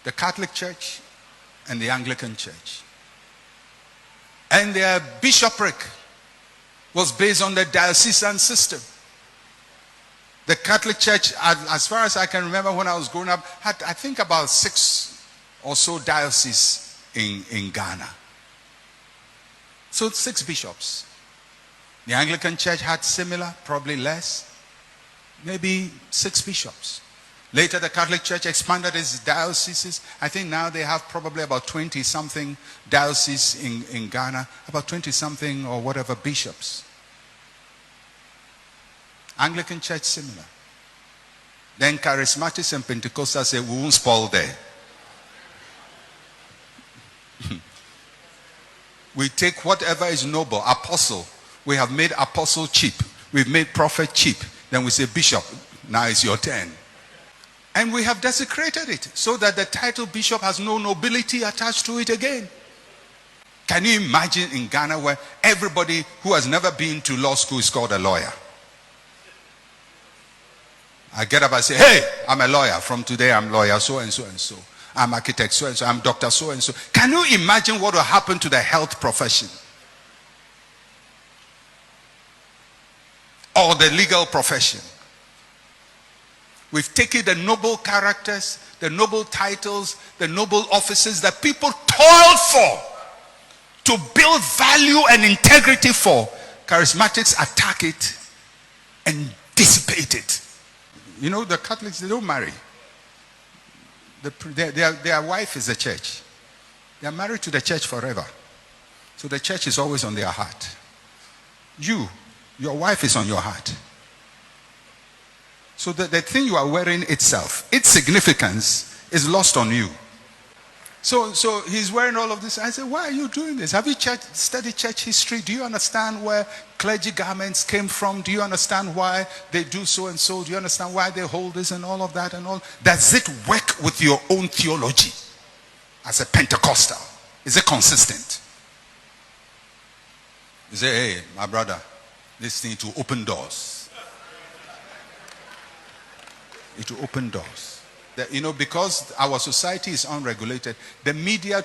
the Catholic Church and the Anglican Church. And their bishopric was based on the diocesan system. The Catholic Church, as far as I can remember when I was growing up, had I think about 6 or so dioceses in Ghana. So 6 bishops. The Anglican Church had similar, probably less, maybe 6 bishops. Later the Catholic Church expanded its dioceses. I think now they have probably about 20-something dioceses in Ghana, about 20-something or whatever bishops. Anglican Church similar. Then Charismatics and Pentecostals say, we won't spoil there. We take whatever is noble. Apostle, we have made apostle cheap. We've made prophet cheap. Then we say, bishop, now it's your turn. And we have desecrated it so that the title bishop has no nobility attached to it again. Can you imagine in Ghana where everybody who has never been to law school is called a lawyer? I get up and say, hey, I'm a lawyer. From today I'm lawyer so and so and so. I'm architect so and so. I'm doctor so and so. Can you imagine what will happen to the health profession? Or the legal profession? We've taken the noble characters, the noble titles, the noble offices that people toiled for, to build value and integrity for. Charismatics attack it and dissipate it. You know, the Catholics, they don't marry. Their wife is the church. They are married to the church forever. So the church is always on their heart. Your wife is on your heart. So the thing you are wearing itself, its significance is lost on you. So he's wearing all of this. I said, why are you doing this? Have you studied church history? Do you understand where clergy garments came from? Do you understand why they do so and so? Do you understand why they hold this and all of that and all? Does it work with your own theology as a Pentecostal? Is it consistent? You say, hey, my brother, this need to open doors. It will open doors. Because our society is unregulated, the media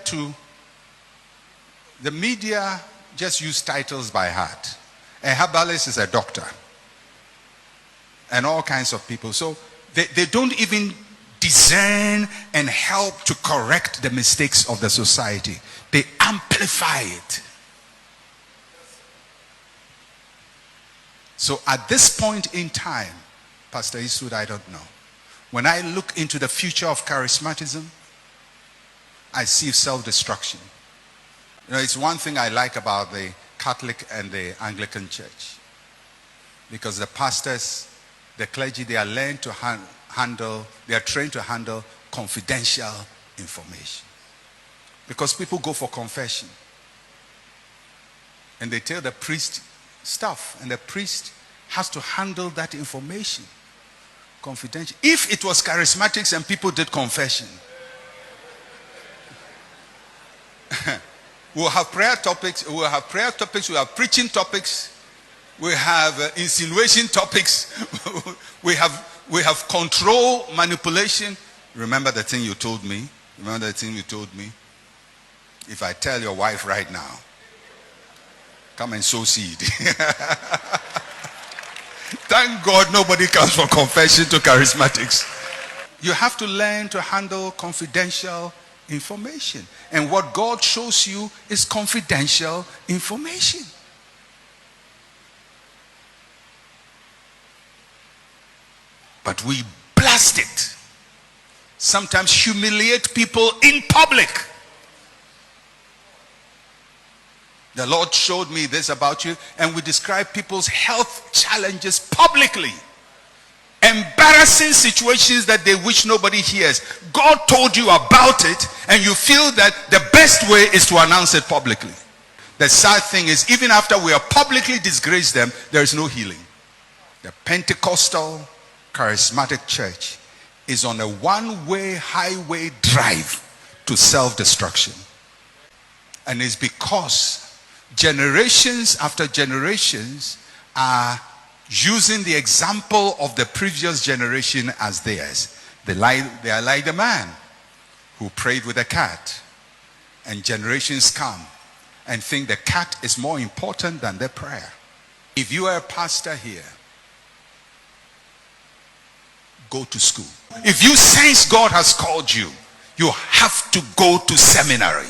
just use titles by heart. A herbalist is a doctor. And all kinds of people. So they don't even discern and help to correct the mistakes of the society. They amplify it. So at this point in time, Pastor Eastwood, I don't know. When I look into the future of charismatism, I see self-destruction. It's one thing I like about the Catholic and the Anglican Church. Because the pastors, the clergy, they are trained to handle confidential information. Because people go for confession. And they tell the priest stuff. And the priest has to handle that information. Confidential. If it was charismatics and people did confession, we'll have prayer topics, we'll have preaching topics, we have insinuation topics, we have control, manipulation. Remember the thing you told me? If I tell your wife right now, come and sow seed. Thank God nobody comes for confession to charismatics. You have to learn to handle confidential information. And what God shows you is confidential information. But we blast it. Sometimes humiliate people in public. The Lord showed me this about you, and we describe people's health challenges publicly. Embarrassing situations that they wish nobody hears. God told you about it, and you feel that the best way is to announce it publicly. The sad thing is, even after we have publicly disgraced them, there is no healing. The Pentecostal charismatic church is on a one-way highway drive to self-destruction. And it's because generations after generations are using the example of the previous generation as theirs. They are like the man who prayed with a cat, and generations come and think the cat is more important than the prayer. If you are a pastor here, go to school. If you sense God has called you, you have to go to seminary.